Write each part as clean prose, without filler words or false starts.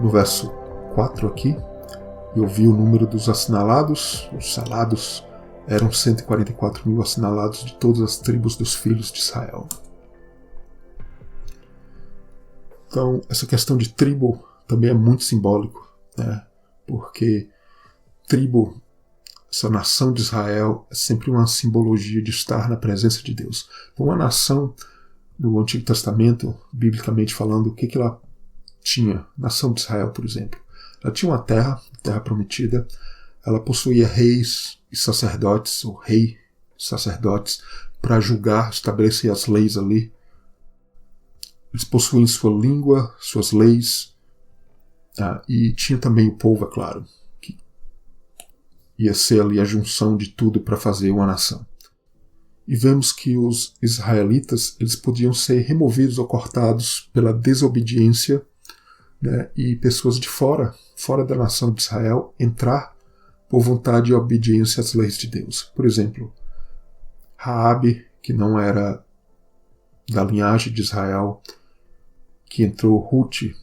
no verso 4 aqui, e eu vi o número dos assinalados, os salados, eram 144 mil assinalados de todas as tribos dos filhos de Israel. Então, essa questão de tribo também é muito simbólico, né? Porque tribo, essa nação de Israel, é sempre uma simbologia de estar na presença de Deus. Então, uma nação no Antigo Testamento, biblicamente falando, o que ela tinha? Nação de Israel, por exemplo. Ela tinha uma terra prometida, ela possuía reis e sacerdotes, ou rei e sacerdotes, para julgar, estabelecer as leis ali. Eles possuíam sua língua, suas leis, e tinha também o povo, é claro, que ia ser ali a junção de tudo para fazer uma nação. E vemos que os israelitas eles podiam ser removidos ou cortados pela desobediência, né, e pessoas de fora da nação de Israel, entrar por vontade e obediência às leis de Deus. Por exemplo, Raabe, que não era da linhagem de Israel, que entrou Ruth,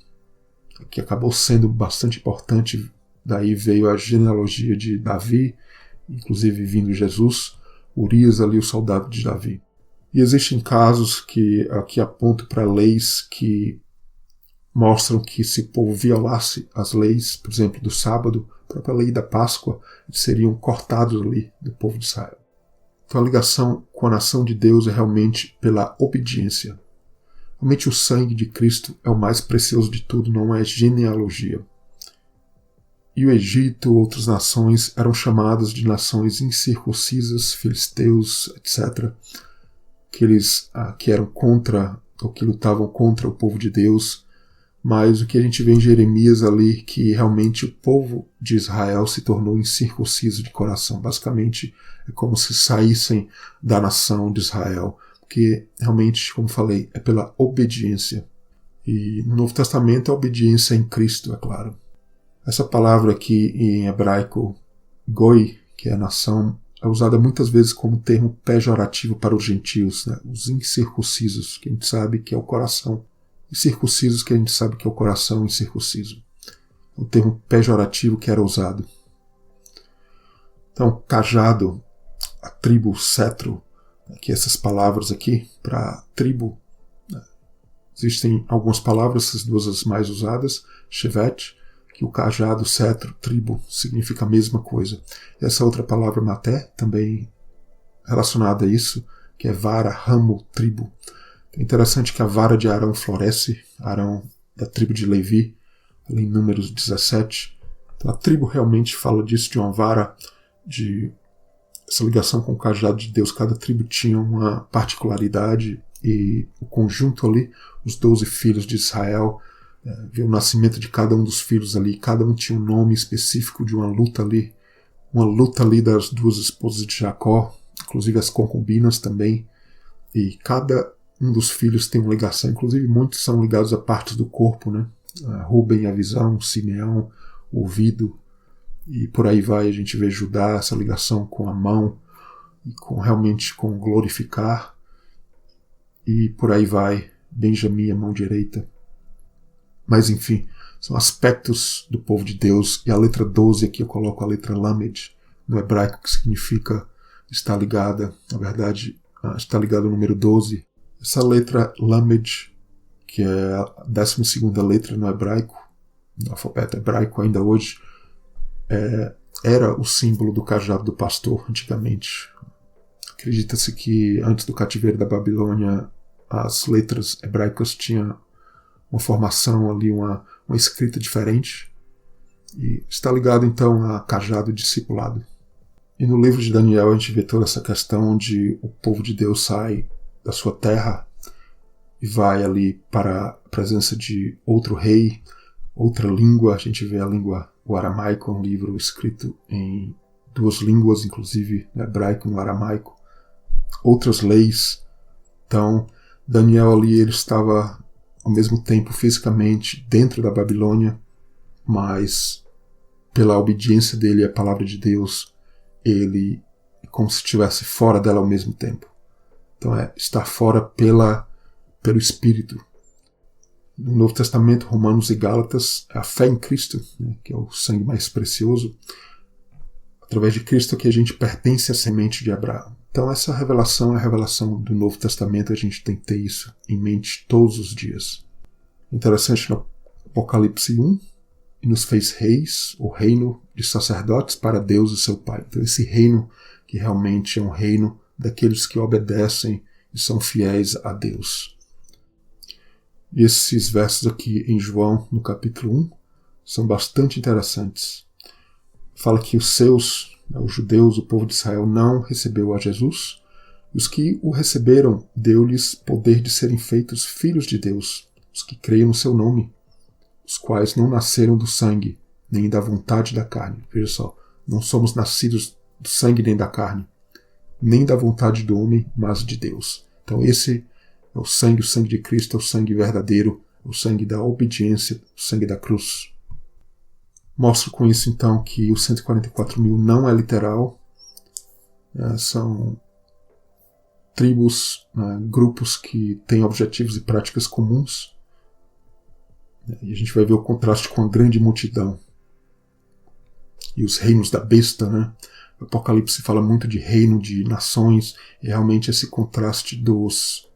que acabou sendo bastante importante, daí veio a genealogia de Davi, inclusive vindo Jesus, Urias ali, o soldado de Davi. E existem casos que aqui apontam para leis que mostram que se o povo violasse as leis, por exemplo, do sábado, a própria lei da Páscoa, eles seriam cortados ali do povo de Israel. Então a ligação com a nação de Deus é realmente pela obediência. Realmente o sangue de Cristo é o mais precioso de tudo, não é genealogia. E o Egito, outras nações, eram chamadas de nações incircuncisas, filisteus, etc., que eram contra, ou que lutavam contra o povo de Deus. Mas o que a gente vê em Jeremias ali, que realmente o povo de Israel se tornou incircunciso de coração. Basicamente, é como se saíssem da nação de Israel, porque realmente, como falei, é pela obediência. E no Novo Testamento a obediência é em Cristo, é claro. Essa palavra aqui em hebraico, goi, que é a nação, é usada muitas vezes como termo pejorativo para os gentios, né? Os incircuncisos, que a gente sabe que é o coração. E circuncisos, que a gente sabe que é o coração incircunciso. É um termo pejorativo que era usado. Então, cajado, a tribo, cetro, que essas palavras aqui, para tribo, né? Existem algumas palavras, essas duas as mais usadas, shevet, que o cajado, cetro, tribo, significa a mesma coisa. E essa outra palavra, maté, também relacionada a isso, que é vara, ramo, tribo. É interessante que a vara de Arão floresce, Arão da tribo de Levi, ali em Números 17. Então a tribo realmente fala disso, de uma vara, de essa ligação com o cajado de Deus. Cada tribo tinha uma particularidade e o conjunto ali, os 12 filhos de Israel, ver o nascimento de cada um dos filhos ali, cada um tinha um nome específico de uma luta ali das duas esposas de Jacó, inclusive as concubinas também, e cada um dos filhos tem uma ligação, inclusive muitos são ligados a partes do corpo, né? Ruben, a visão, Simeão, o ouvido, e por aí vai. A gente vê Judá, essa ligação com a mão, e realmente com glorificar, e por aí vai, Benjamim, a mão direita. Mas enfim, são aspectos do povo de Deus, e a letra 12 aqui eu coloco a letra Lamed, no hebraico, que significa estar ligada, na verdade, está ligado ao número 12. Essa letra Lamed, que é a 12ª letra no hebraico, no alfabeto hebraico ainda hoje, era o símbolo do cajado do pastor antigamente. Acredita-se que antes do cativeiro da Babilônia as letras hebraicas tinham uma formação ali, uma escrita diferente, e está ligado então a cajado discipulado. E no livro de Daniel a gente vê toda essa questão onde o povo de Deus sai da sua terra e vai ali para a presença de outro rei, outra língua. A gente vê a língua, o aramaico, um livro escrito em duas línguas, inclusive no hebraico e no aramaico, outras leis. Então Daniel ali, ele estava ao mesmo tempo fisicamente dentro da Babilônia, mas pela obediência dele à palavra de Deus, ele é como se estivesse fora dela ao mesmo tempo. Então estar fora pelo Espírito. No Novo Testamento, Romanos e Gálatas, a fé em Cristo, né, que é o sangue mais precioso. Através de Cristo que a gente pertence à semente de Abraão. Então essa revelação é a revelação do Novo Testamento, a gente tem que ter isso em mente todos os dias. Interessante, no Apocalipse 1, e nos fez reis, o reino de sacerdotes para Deus e seu Pai. Então esse reino que realmente é um reino daqueles que obedecem e são fiéis a Deus. E esses versos aqui em João, no capítulo 1, são bastante interessantes. Fala que os seus, os judeus, o povo de Israel, não recebeu a Jesus. E os que o receberam, deu-lhes poder de serem feitos filhos de Deus, os que creem no seu nome, os quais não nasceram do sangue, nem da vontade da carne. Veja só, não somos nascidos do sangue nem da carne, nem da vontade do homem, mas de Deus. Então esse é o sangue de Cristo, é o sangue verdadeiro, o sangue da obediência, o sangue da cruz. Mostro com isso, então, que os 144.000 não é literal, são tribos, grupos que têm objetivos e práticas comuns, e a gente vai ver o contraste com a grande multidão. E os reinos da besta, né? O Apocalipse fala muito de reino, de nações, e realmente esse contraste dos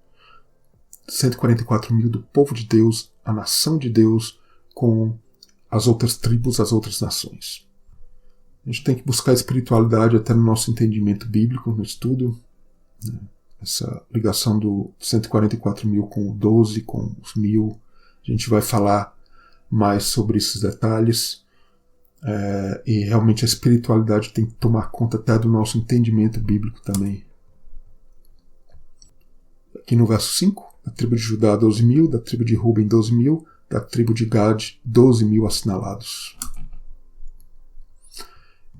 144.000 do povo de Deus, a nação de Deus, com as outras tribos, as outras nações. A gente tem que buscar espiritualidade até no nosso entendimento bíblico, no estudo, né? Essa ligação do 144.000 com o 12, com os 1.000, a gente vai falar mais sobre esses detalhes, e realmente a espiritualidade tem que tomar conta até do nosso entendimento bíblico também. Aqui no verso 5, da tribo de Judá 12.000, da tribo de Ruben 12.000, da tribo de Gad, 12.000 assinalados.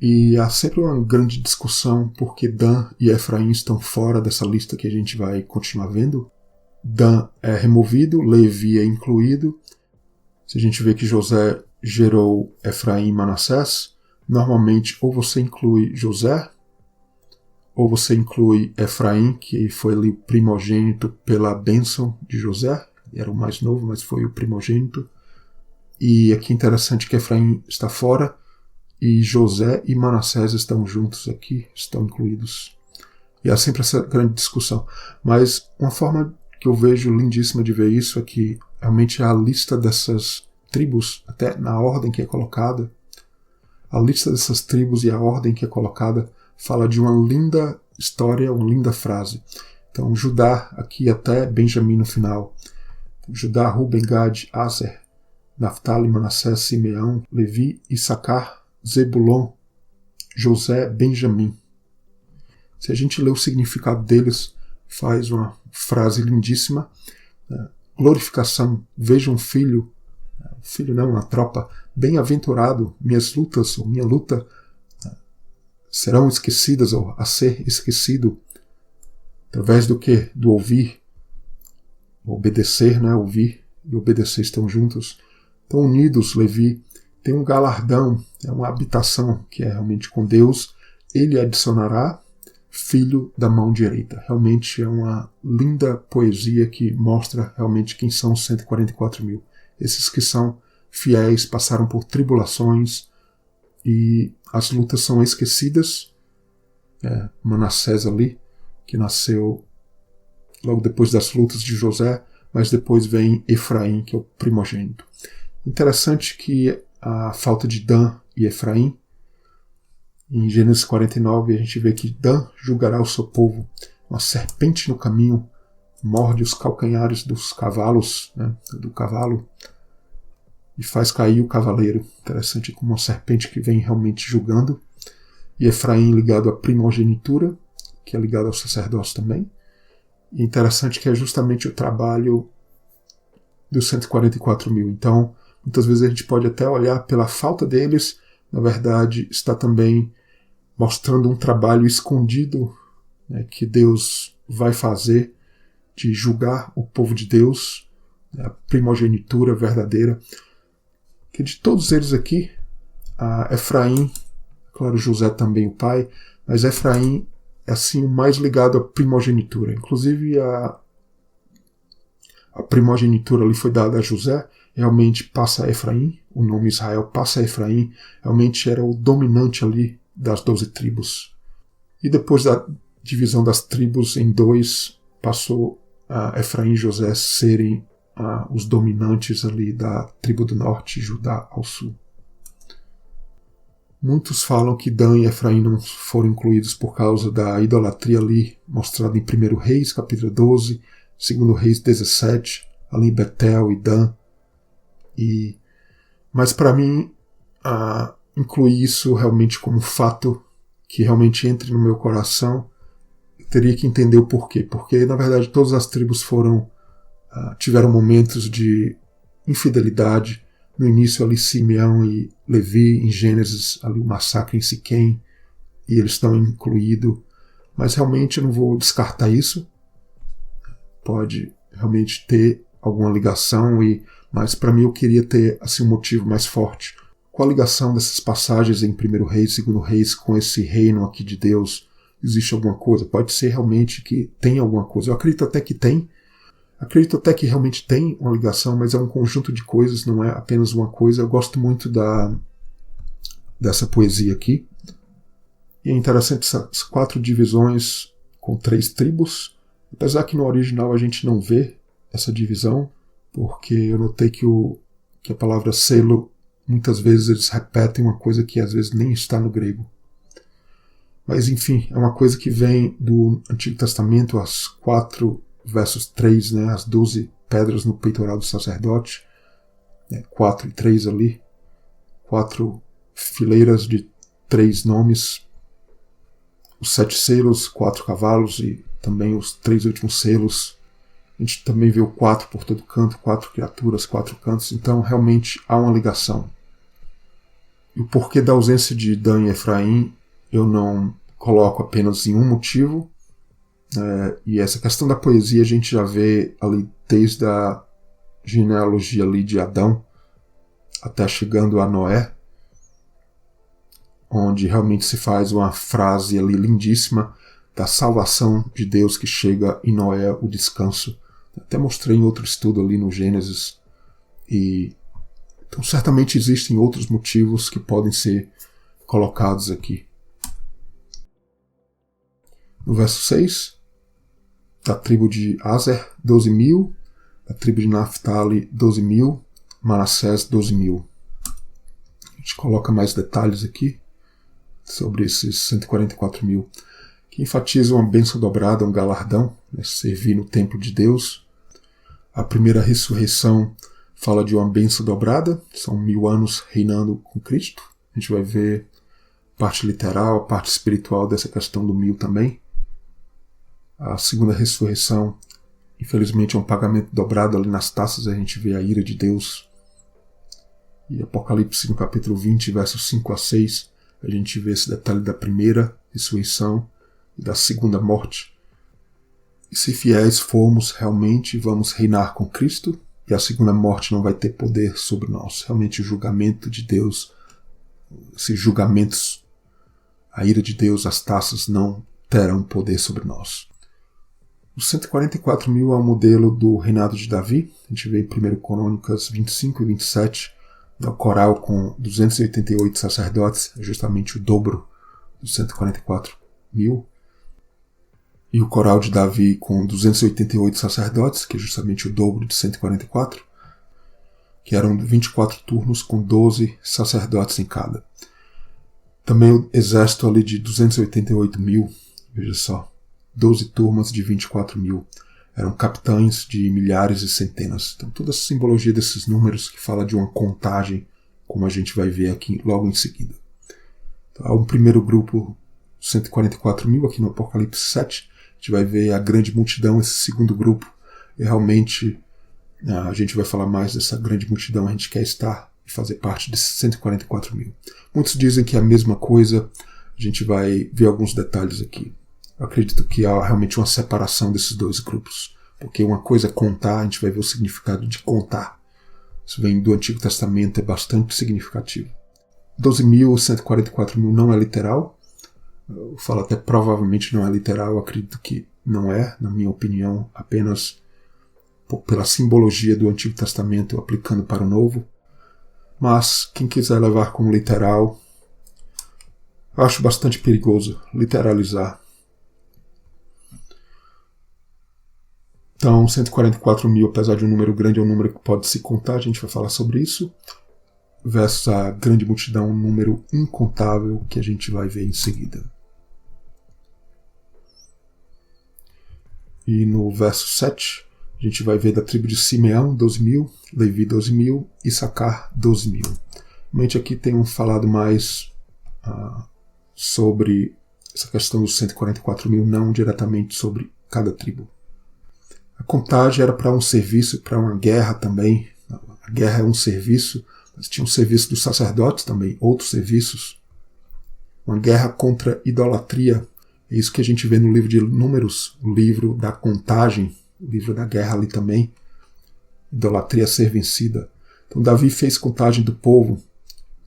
E há sempre uma grande discussão porque Dan e Efraim estão fora dessa lista que a gente vai continuar vendo. Dan é removido, Levi é incluído. Se a gente vê que José gerou Efraim e Manassés, normalmente ou você inclui José, ou você inclui Efraim, que foi ali o primogênito pela bênção de José, era o mais novo, mas foi o primogênito. E aqui é interessante que Efraim está fora, e José e Manassés estão juntos aqui, estão incluídos. E há sempre essa grande discussão. Mas uma forma que eu vejo lindíssima de ver isso é que realmente a lista dessas tribos, até na ordem que é colocada, a lista dessas tribos e a ordem que é colocada fala de uma linda história, uma linda frase. Então, Judá, aqui até Benjamim no final. Judá, Ruben, Gad, Aser, Naftali, Manassés, Simeão, Levi, Issacar, Zebulon, José, Benjamim. Se a gente lê o significado deles, faz uma frase lindíssima. Glorificação, veja um filho não, uma tropa, bem-aventurado, minhas lutas, ou minha luta, serão esquecidas, ou a ser esquecido, através do que? Do ouvir, obedecer, né? Ouvir e obedecer estão juntos, estão unidos. Levi tem um galardão, é uma habitação que é realmente com Deus, ele adicionará filho da mão direita. Realmente é uma linda poesia que mostra realmente quem são os 144.000. Esses que são fiéis, passaram por tribulações e as lutas são esquecidas. Manassés ali, que nasceu logo depois das lutas de José, mas depois vem Efraim, que é o primogênito. Interessante que a falta de Dan e Efraim, em Gênesis 49, a gente vê que Dan julgará o seu povo. Uma serpente no caminho morde os calcanhares dos cavalos, né, do cavalo, e faz cair o cavaleiro. Interessante como uma serpente que vem realmente julgando. E Efraim ligado à primogenitura, que é ligado ao sacerdócio também. E interessante que é justamente o trabalho dos 144.000. Então, muitas vezes a gente pode até olhar pela falta deles, na verdade está também mostrando um trabalho escondido, né, que Deus vai fazer de julgar o povo de Deus, a primogenitura verdadeira. Que de todos eles aqui, Efraim, claro, José também o pai, mas Efraim é assim o mais ligado à primogenitura. Inclusive a a primogenitura ali foi dada a José, realmente passa a Efraim, o nome Israel passa a Efraim, realmente era o dominante ali das 12 tribos. E depois da divisão das tribos em dois, passou a Efraim e José serem os dominantes ali da tribo do norte, Judá ao sul. Muitos falam que Dan e Efraim não foram incluídos por causa da idolatria ali, mostrada em 1 Reis, capítulo 12, 2 Reis 17, ali em Betel e Dan. Mas para mim, incluir isso realmente como fato que realmente entre no meu coração, eu teria que entender o porquê. Porque, na verdade, todas as tribos tiveram momentos de infidelidade. No início ali Simeão e Levi, em Gênesis, ali o massacre em Siquém, e eles estão incluídos. Mas realmente eu não vou descartar isso. Pode realmente ter alguma ligação, mas para mim eu queria ter assim, um motivo mais forte. Qual a ligação dessas passagens em 1 Reis, 2 Reis com esse reino aqui de Deus? Existe alguma coisa? Pode ser realmente que tem alguma coisa. Eu acredito até que tem. Acredito até que realmente tem uma ligação, mas é um conjunto de coisas, não é apenas uma coisa. Eu gosto muito dessa poesia aqui. E é interessante essas 4 divisões com 3 tribos. Apesar que no original a gente não vê essa divisão, porque eu notei que a palavra selo, muitas vezes eles repetem uma coisa que às vezes nem está no grego. Mas enfim, é uma coisa que vem do Antigo Testamento, as 4 versos 3, né, as 12 pedras no peitoral do sacerdote, 4 e 3 ali, 4 fileiras de 3 nomes, os 7 selos, 4 cavalos e também os 3 últimos selos. A gente também vê o 4 por todo canto, 4 criaturas, 4 cantos, então realmente há uma ligação. E o porquê da ausência de Dan e Efraim eu não coloco apenas em um motivo, e essa questão da poesia a gente já vê ali desde a genealogia ali de Adão até chegando a Noé, onde realmente se faz uma frase ali lindíssima da salvação de Deus que chega em Noé, o descanso. Até mostrei em outro estudo ali no Gênesis. Então certamente existem outros motivos que podem ser colocados aqui. No verso 6, da tribo de Aser, 12.000, da tribo de Naphtali, 12.000, Manassés, 12.000. A gente coloca mais detalhes aqui sobre esses 144.000, que enfatizam uma bênção dobrada, um galardão, servir no templo de Deus. A primeira ressurreição fala de uma bênção dobrada, são 1000 anos reinando com Cristo. A gente vai ver a parte literal, a parte espiritual dessa questão do 1000 também. A segunda ressurreição, infelizmente, é um pagamento dobrado ali nas taças, a gente vê a ira de Deus. E Apocalipse, no capítulo 20, versos 5 a 6, a gente vê esse detalhe da primeira ressurreição e da segunda morte. E se fiéis formos, realmente vamos reinar com Cristo, e a segunda morte não vai ter poder sobre nós. Realmente o julgamento de Deus, esses julgamentos, a ira de Deus, as taças não terão poder sobre nós. Os 144.000 é o modelo do reinado de Davi. A gente vê em 1 Crônicas 25 e 27, o coral com 288 sacerdotes, é justamente o dobro dos 144.000. E o coral de Davi com 288 sacerdotes, que é justamente o dobro de 144, que eram 24 turnos com 12 sacerdotes em cada. Também o exército ali de 288.000, veja só, 12 turmas de 24.000. Eram capitães de milhares e centenas. Então toda essa simbologia desses números que fala de uma contagem, como a gente vai ver aqui logo em seguida. Então, há um primeiro grupo, 144.000, aqui no Apocalipse 7. A gente vai ver a grande multidão, esse segundo grupo. E realmente a gente vai falar mais dessa grande multidão. A gente quer estar e fazer parte desses 144.000. Muitos dizem que é a mesma coisa. A gente vai ver alguns detalhes aqui. Eu acredito que há realmente uma separação desses dois grupos. Porque uma coisa é contar, a gente vai ver o significado de contar. Isso vem do Antigo Testamento, é bastante significativo. 12.000, 144.000 não é literal. Eu falo até provavelmente não é literal, eu acredito que não é, na minha opinião, apenas pela simbologia do Antigo Testamento aplicando para o Novo. Mas quem quiser levar como literal, acho bastante perigoso literalizar. Então, 144 mil, apesar de um número grande, é um número que pode se contar, a gente vai falar sobre isso, versus a grande multidão, um número incontável que a gente vai ver em seguida. E no verso 7, a gente vai ver da tribo de Simeão, 12 mil, Levi, 12 mil, Issacar, 12 mil. Realmente aqui tem falado mais sobre essa questão dos 144 mil, não diretamente sobre cada tribo. A contagem era para um serviço, para uma guerra também. A guerra é um serviço, mas tinha um serviço dos sacerdotes também, outros serviços. Uma guerra contra idolatria. É isso que a gente vê no livro de Números, o livro da contagem, o livro da guerra ali também. Idolatria ser vencida. Então Davi fez contagem do povo.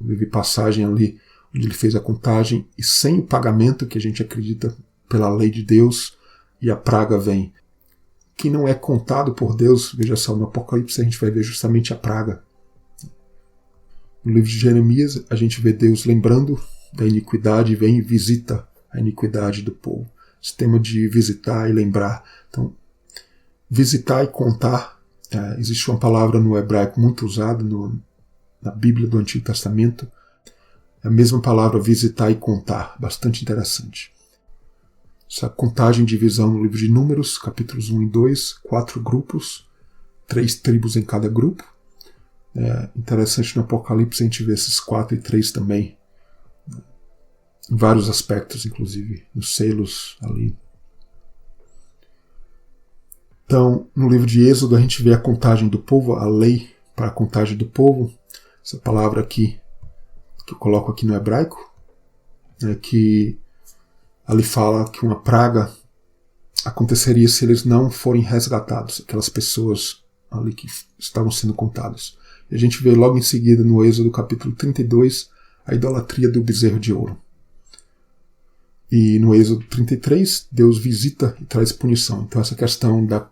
Teve passagem ali onde ele fez a contagem e sem o pagamento que a gente acredita pela lei de Deus, e a praga vem. Que não é contado por Deus, veja só, no Apocalipse a gente vai ver justamente a praga. No livro de Jeremias a gente vê Deus lembrando da iniquidade e vem e visita a iniquidade do povo. Esse tema de visitar e lembrar. Então, visitar e contar, existe uma palavra no hebraico muito usada na Bíblia do Antigo Testamento, é a mesma palavra visitar e contar, bastante interessante. Essa contagem de divisão no livro de Números, capítulos 1 e 2, 4 grupos, 3 tribos em cada grupo. É interessante no Apocalipse a gente ver esses 4 e 3 também, em vários aspectos, inclusive nos selos ali. Então, no livro de Êxodo a gente vê a contagem do povo, a lei para a contagem do povo. Essa palavra aqui, que eu coloco aqui no hebraico, que ali fala que uma praga aconteceria se eles não forem resgatados, aquelas pessoas ali que estavam sendo contadas. E a gente vê logo em seguida no Êxodo capítulo 32 a idolatria do bezerro de ouro. E no Êxodo 33 Deus visita e traz punição. Então essa questão da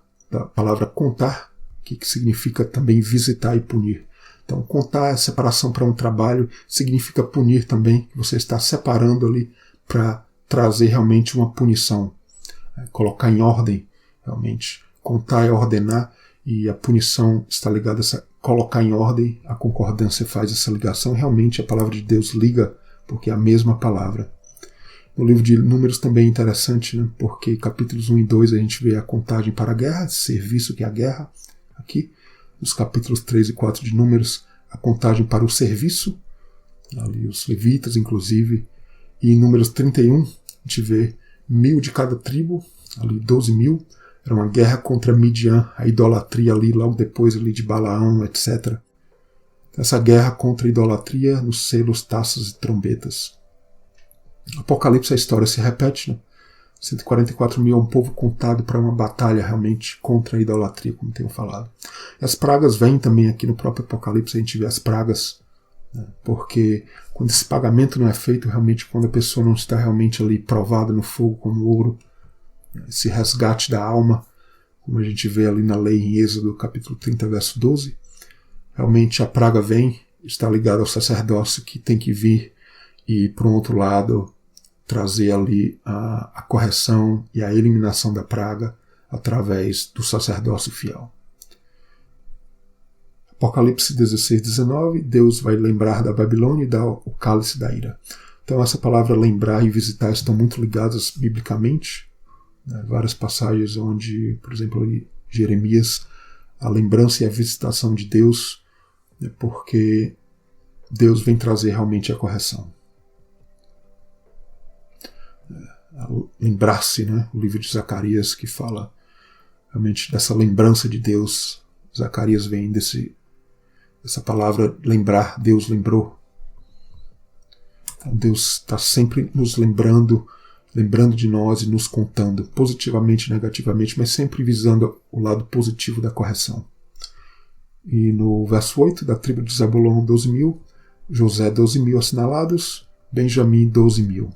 palavra contar, que significa também visitar e punir. Então contar é separação para um trabalho, significa punir também, que você está separando ali para trazer realmente uma punição, colocar em ordem, realmente. Contar é ordenar, e a punição está ligada a essa, colocar em ordem, a concordância faz essa ligação, realmente a palavra de Deus liga, porque é a mesma palavra. No livro de Números também é interessante, né, porque capítulos 1 e 2 a gente vê a contagem para a guerra, serviço que é a guerra, aqui. Nos capítulos 3 e 4 de Números, a contagem para o serviço, ali os levitas inclusive. E em Números 31, a gente vê 1.000 de cada tribo, ali 12 mil. Era uma guerra contra Midian, a idolatria ali, logo depois ali de Balaão, etc. Essa guerra contra a idolatria nos selos, taças e trombetas. No Apocalipse a história se repete, né? 144 mil é um povo contado para uma batalha realmente contra a idolatria, como tenho falado. E as pragas vêm também aqui no próprio Apocalipse, a gente vê as pragas, porque quando esse pagamento não é feito, realmente quando a pessoa não está realmente ali provada no fogo como ouro, esse resgate da alma, como a gente vê ali na lei em Êxodo capítulo 30, verso 12, realmente a praga vem, está ligada ao sacerdócio que tem que vir e, por um outro lado, trazer ali a correção e a eliminação da praga através do sacerdócio fiel. Apocalipse 16, 19, Deus vai lembrar da Babilônia e dar o cálice da ira. Então essa palavra lembrar e visitar estão muito ligadas biblicamente. Várias passagens onde, por exemplo, em Jeremias, a lembrança e a visitação de Deus, porque Deus vem trazer realmente a correção. Lembrar-se, né? O livro de Zacarias que fala realmente dessa lembrança de Deus. Zacarias vem dessa palavra lembrar, Deus lembrou. Então Deus está sempre nos lembrando de nós e nos contando, positivamente e negativamente, mas sempre visando o lado positivo da correção. E no verso 8, da tribo de Zabulon 12 mil, José 12 mil assinalados, Benjamim 12 mil.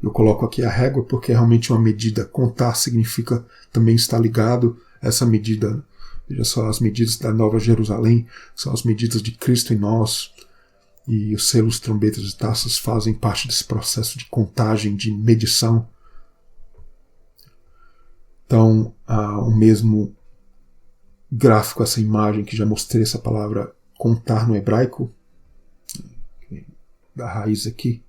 Eu coloco aqui a régua porque é realmente uma medida. Contar significa também estar ligado a essa medida. Veja só, as medidas da Nova Jerusalém são as medidas de Cristo em nós. E os selos, trombetas e taças fazem parte desse processo de contagem, de medição. Então, o mesmo gráfico, essa imagem que já mostrei, essa palavra contar no hebraico, da raiz aqui.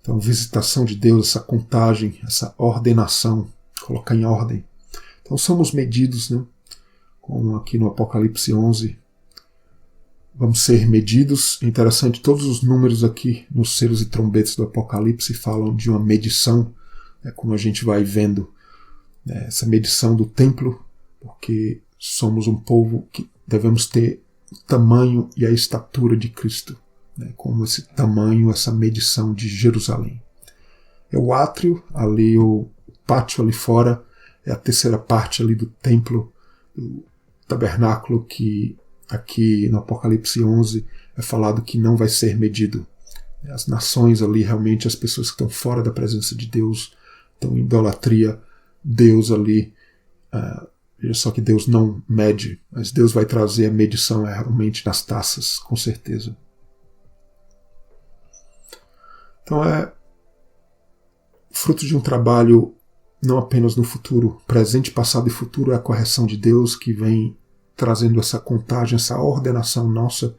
Então, visitação de Deus, essa contagem, essa ordenação, colocar em ordem. Então, somos medidos, né? Como aqui no Apocalipse 11, vamos ser medidos. É interessante, todos os números aqui nos selos e trombetas do Apocalipse falam de uma medição, como a gente vai vendo, essa medição do templo, porque somos um povo que devemos ter o tamanho e a estatura de Cristo, como esse tamanho, essa medição de Jerusalém. É o átrio, ali o pátio ali fora, é a terceira parte ali do templo, do tabernáculo, que aqui no Apocalipse 11 é falado que não vai ser medido. As nações ali, realmente as pessoas que estão fora da presença de Deus, estão em idolatria, Deus ali, veja só que Deus não mede, mas Deus vai trazer a medição realmente nas taças, com certeza. Então é fruto de um trabalho não apenas no futuro, presente, passado e futuro, é a correção de Deus que vem trazendo essa contagem, essa ordenação nossa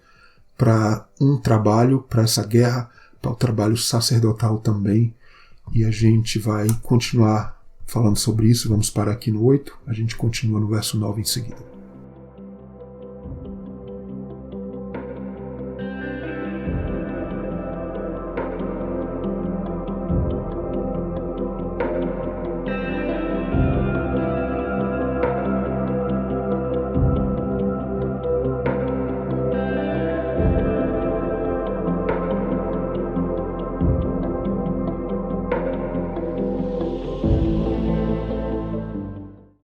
para um trabalho, para essa guerra, para o trabalho sacerdotal também. E a gente vai continuar falando sobre isso, vamos parar aqui no 8, a gente continua no verso 9 em seguida.